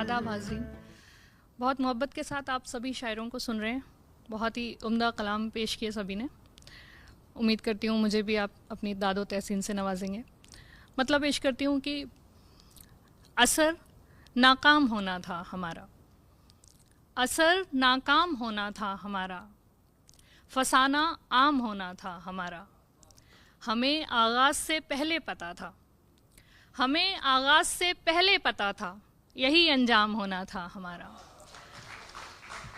आदाब हाज़रीन। बहुत मोहब्बत के साथ आप सभी शायरों को सुन रहे हैं। बहुत ही उम्दा कलाम पेश किए सभी ने। उम्मीद करती हूँ मुझे भी आप अपनी दादो तहसीन से नवाजेंगे। मतलब पेश करती हूँ कि असर नाकाम होना था हमारा, असर नाकाम होना था हमारा, फसाना आम होना था हमारा। हमें आगाज़ से पहले पता था, हमें आगाज़ से पहले पता था, यही अंजाम होना था हमारा।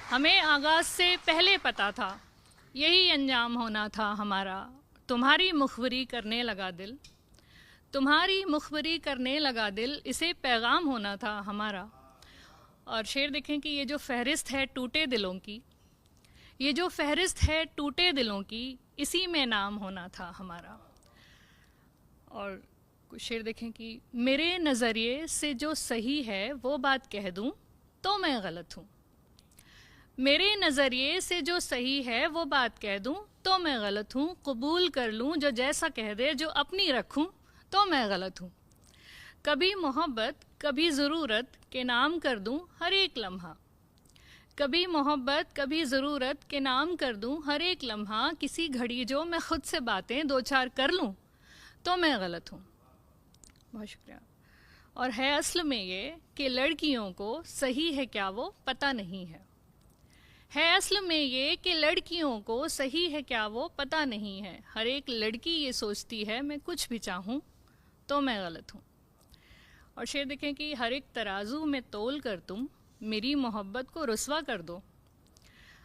हमें आगाज़ से पहले पता था, यही अंजाम होना था हमारा। तुम्हारी मुखबरी करने लगा दिल, तुम्हारी मुखबरी करने लगा दिल, इसे पैगाम होना था हमारा। और शेर देखें कि ये जो फहरिस्त है टूटे दिलों की, ये जो फहरिस्त है टूटे दिलों की, इसी में नाम होना था हमारा। और कुछ शेर देखें कि मेरे नज़रिए से जो सही है वो बात कह दूं तो मैं गलत हूँ, मेरे नज़रिए से जो सही है वो बात कह दूं तो मैं गलत हूँ। कबूल कर लूँ जो जैसा कह दे, जो अपनी रखूँ तो मैं गलत हूँ। कभी मोहब्बत कभी ज़रूरत के नाम कर दूं हर एक लम्हा, कभी मोहब्बत कभी ज़रूरत के नाम कर दूं हर एक लम्हा। किसी घड़ी जो मैं ख़ुद से बातें दो चार कर लूँ तो मैं गलत हूँ। बहुत शुक्रिया। और है असल में ये कि लड़कियों को सही है क्या वो पता नहीं है असल में ये कि लड़कियों को सही है क्या वो पता नहीं है। हर एक लड़की ये सोचती है मैं कुछ भी चाहूँ तो मैं गलत हूँ। और शेर देखें कि हर एक तराजू में तोल कर तुम मेरी मोहब्बत को रुस्वा कर दो,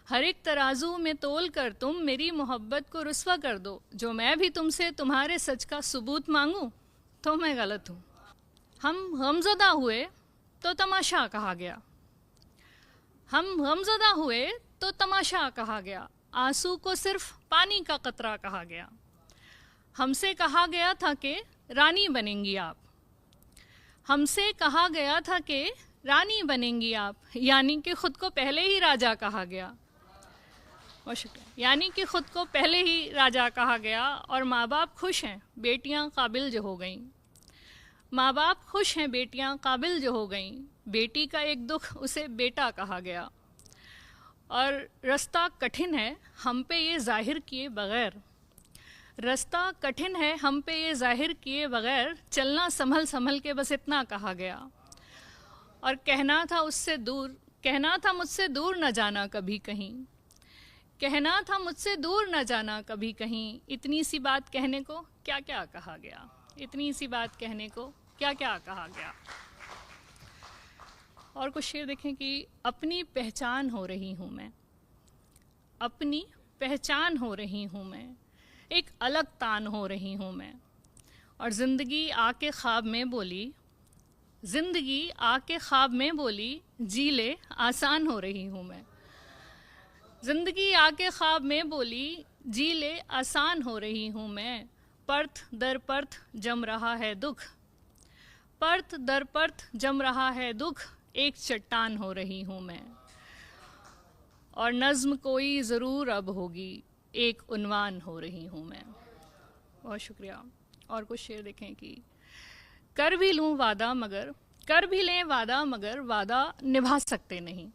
हर एक तराजू में तोल कर तुम मेरी मोहब्बत को रुस्वा कर दो। जो मैं भी तुमसे तुम्हारे सच का सबूत मांगूं तो मैं गलत हूँ। हम गमज़दा हुए तो तमाशा कहा गया, हम गमज़दा हुए तो तमाशा कहा गया, आंसू को सिर्फ पानी का कतरा कहा गया। हमसे कहा गया था कि रानी बनेंगी आप, हमसे कहा गया था कि रानी बनेंगी आप, यानी कि ख़ुद को पहले ही राजा कहा गया। बहुत शुक्रिया। यानी कि ख़ुद को पहले ही राजा कहा गया। और माँ बाप खुश हैं बेटियाँ काबिल जो हो गईं, माँ बाप खुश हैं बेटियाँ काबिल जो हो गईं। बेटी का एक दुख उसे बेटा कहा गया। और रास्ता कठिन है हम पे ये जाहिर किए बग़ैर, रास्ता कठिन है हम पे ये जाहिर किए बग़ैर, चलना संभल संभल के बस इतना कहा गया। और कहना था उससे दूर, कहना था मुझसे दूर न जाना कभी कहीं, कहना था मुझसे दूर न जाना कभी कहीं। इतनी सी बात कहने को क्या क्या कहा गया, इतनी सी बात कहने को क्या क्या कहा गया। और कुछ शेर देखें कि अपनी पहचान हो रही हूँ मैं, अपनी पहचान हो रही हूँ मैं, एक अलग तान हो रही हूँ मैं। और ज़िंदगी आके ख्वाब में बोली, ज़िंदगी आके ख्वाब में बोली, जी ले आसान हो रही हूँ मैं। ज़िंदगी आके ख्वाब में बोली, जी ले आसान हो रही हूँ मैं। पर्थ दर पर्थ जम रहा है दुख, पर्थ दर पर्थ जम रहा है दुख, एक चट्टान हो रही हूँ मैं। और नज़्म कोई ज़रूर अब होगी, एक उन्वान हो रही हूँ मैं। बहुत शुक्रिया। और कुछ शेर देखें कि कर भी लूँ वादा मगर, कर भी लें वादा मगर वादा निभा सकते नहीं,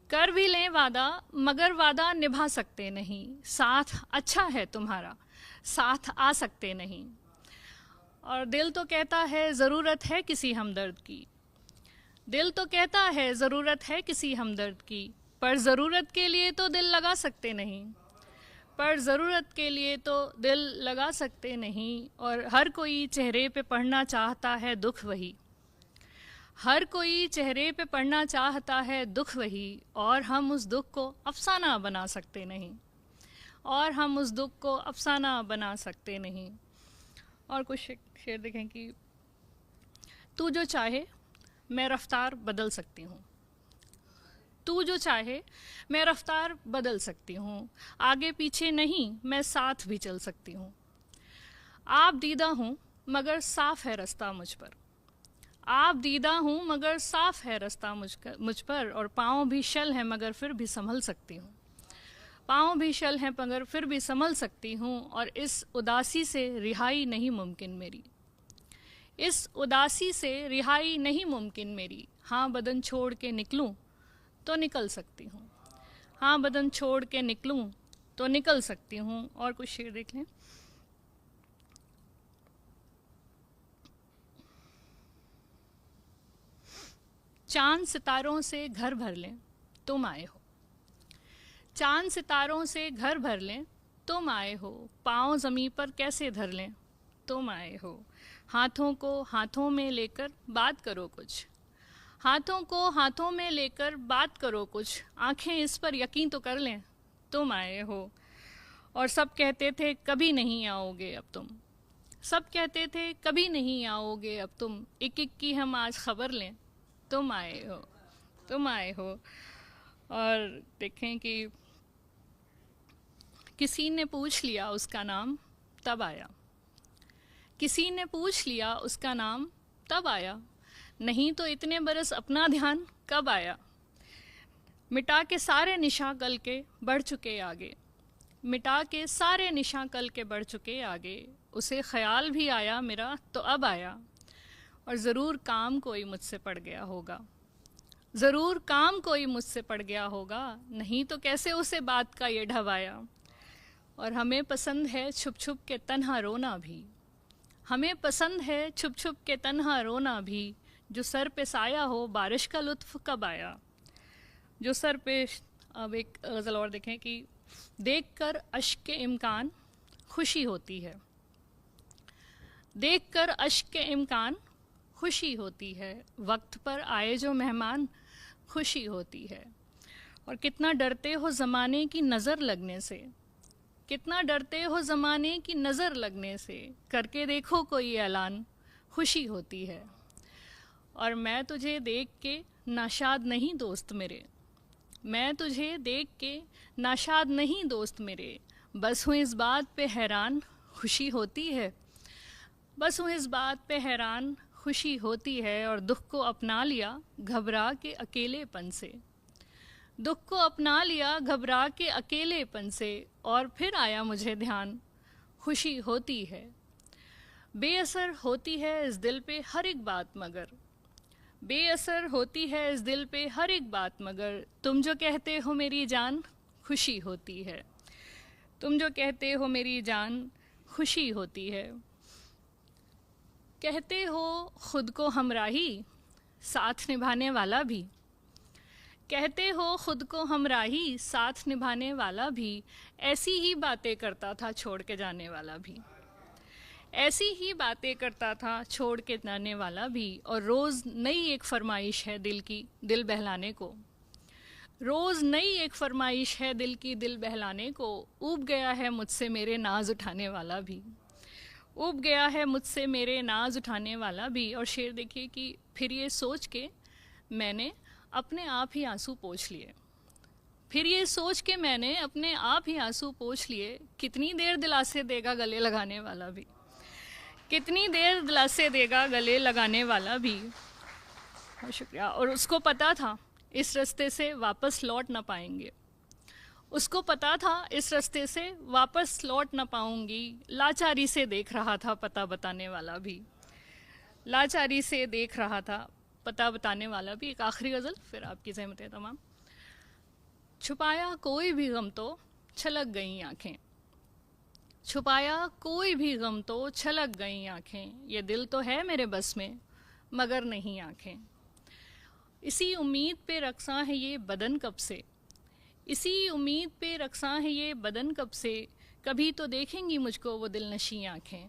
कर भी लें वादा मगर वादा निभा सकते नहीं। साथ अच्छा है तुम्हारा, साथ आ सकते नहीं। और दिल तो कहता है ज़रूरत है किसी हमदर्द की, दिल तो कहता है ज़रूरत है किसी हमदर्द की, पर ज़रूरत के लिए तो दिल लगा सकते नहीं, पर ज़रूरत के लिए तो दिल लगा सकते नहीं। और हर कोई चेहरे पे पढ़ना चाहता है दुख वही, हर कोई चेहरे पे पढ़ना चाहता है दुख वही। और हम उस दुख को अफसाना बना सकते नहीं, और हम उस दुख को अफसाना बना सकते नहीं। और कुछ शेर देखें कि तू जो चाहे मैं रफ्तार बदल सकती हूँ, तू जो चाहे मैं रफ्तार बदल सकती हूँ, आगे पीछे नहीं मैं साथ भी चल सकती हूँ। आप दीदा हूँ मगर साफ़ है रास्ता मुझ पर, आप दीदा हूँ मगर साफ़ है रास्ता मुझ पर। और पाँव भी शल हैं मगर फिर भी संभल सकती हूँ, पाँव भी शल हैं मगर फिर भी संभल सकती हूँ। और इस उदासी से रिहाई नहीं मुमकिन मेरी, इस उदासी से रिहाई नहीं मुमकिन मेरी, हाँ बदन छोड़ के निकलूं तो निकल सकती हूँ, हाँ बदन छोड़ के निकलूं तो निकल सकती हूँ। और कुछ शेर देख लें। चांद सितारों से घर भर लें तुम आए हो, चांद सितारों से घर भर लें तुम आए हो, पाँव ज़मीं पर कैसे धर लें तुम आए हो, हाथों को हाथों में लेकर बात करो कुछ, हाथों को हाथों में लेकर बात करो कुछ, आंखें इस पर यकीन तो कर लें तुम आए हो। और सब कहते थे कभी नहीं आओगे अब तुम, सब कहते थे कभी नहीं आओगे अब तुम, एक एक की हम आज खबर लें तुम आए हो, तुम आए हो। और देखें कि किसी ने पूछ लिया उसका नाम तब आया, किसी ने पूछ लिया उसका नाम तब आया, नहीं तो इतने बरस अपना ध्यान कब आया, मिटा के सारे निशा कल के बढ़ चुके आगे, मिटा के सारे निशा कल के बढ़ चुके आगे, उसे ख्याल भी आया मेरा तो अब आया, और ज़रूर काम कोई मुझसे पड़ गया होगा, ज़रूर काम कोई मुझसे पड़ गया होगा, नहीं तो कैसे उसे बात का ये ढवाया। और हमें पसंद है छुप छुप के तन्हा रोना भी, हमें पसंद है छुप छुप के तन्हा रोना भी, जो सर पे साया हो बारिश का लुत्फ़ कब आया, जो सर पे। अब एक गज़ल और देखें कि देख कर अश्क के इम्कान खुशी होती है, देख कर अश्क के इम्कान खुशी होती है, वक्त पर आए जो मेहमान खुशी होती है। और कितना डरते हो ज़माने की नज़र लगने से, कितना डरते हो ज़माने की नज़र लगने से, करके देखो कोई ऐलान खुशी होती है। और मैं तुझे देख के नाशाद नहीं दोस्त मेरे, मैं तुझे देख के नाशाद नहीं दोस्त मेरे, बस हूँ इस बात पे हैरान खुशी होती है, बस हूँ इस बात पे हैरान खुशी होती है। और दुख को अपना लिया घबरा के अकेलेपन से, दुख को अपना लिया घबरा के अकेलेपन से, और फिर आया मुझे ध्यान खुशी होती है। बेअसर होती है इस दिल पे हर एक बात मगर, बेअसर होती है इस दिल पे हर एक बात मगर, तुम जो कहते हो मेरी जान खुशी होती है, तुम जो कहते हो मेरी जान खुशी होती है। कहते हो खुद को हमराही साथ निभाने वाला भी, कहते हो खुद को हमराही साथ निभाने वाला भी, ऐसी ही बातें करता था छोड़ के जाने वाला भी, ऐसी ही बातें करता था छोड़ के जाने वाला भी। और रोज़ नई एक फरमाइश है दिल की दिल बहलाने को, रोज़ नई एक फरमाइश है दिल की दिल बहलाने को, ऊब गया है मुझसे मेरे नाज उठाने वाला भी, ऊब गया है मुझसे मेरे नाज उठाने वाला भी। और शेर देखिए कि फिर ये सोच के मैंने अपने आप ही आंसू पोंछ लिए, फिर ये सोच के मैंने अपने आप ही आंसू पोंछ लिए, कितनी देर दिलासे देगा गले लगाने वाला भी, कितनी देर दिलासे देगा गले लगाने वाला भी। बहुत शुक्रिया। और उसको पता था इस रास्ते से वापस लौट ना पाएंगे, उसको पता था इस रास्ते से वापस लौट ना पाऊंगी, लाचारी से देख रहा था पता बताने वाला भी, लाचारी से देख रहा था पता बताने वाला भी। एक आखिरी गज़ल फिर आपकी ज़हमतें तमाम। छुपाया कोई भी गम तो छलक गई आँखें, छुपाया कोई भी गम तो छलक गई आँखें, ये दिल तो है मेरे बस में मगर नहीं आँखें, इसी उम्मीद पे रक्सा है ये बदन कब से, इसी उम्मीद पे रक्सा है ये बदन कब से, कभी तो देखेंगी मुझको वो दिल नशी आँखें।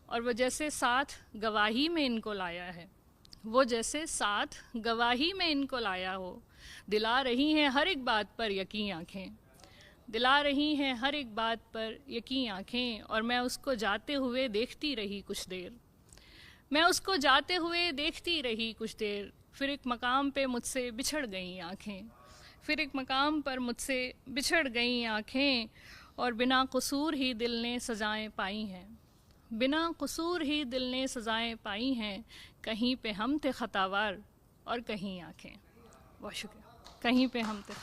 और वो जैसे साथ गवाही में इनको लाया है, वो जैसे साथ गवाही में इनको लाया हो, दिला रही हैं हर एक बात पर यकीन आँखें, दिला रही हैं हर एक बात पर यकीन आँखें। और मैं उसको जाते हुए देखती रही कुछ देर, मैं उसको जाते हुए देखती रही कुछ देर, फिर एक मकाम पे मुझसे बिछड़ गई आँखें, फिर एक मकाम पर मुझसे बिछड़ गई आँखें। और बिना कसूर ही दिल ने सजाएं पाई हैं, बिना कसूर ही दिल ने सजाएं पाई हैं, कहीं पे हम थे खतावार और कहीं आँखें। बहुत शुक्रिया। कहीं पे हम थे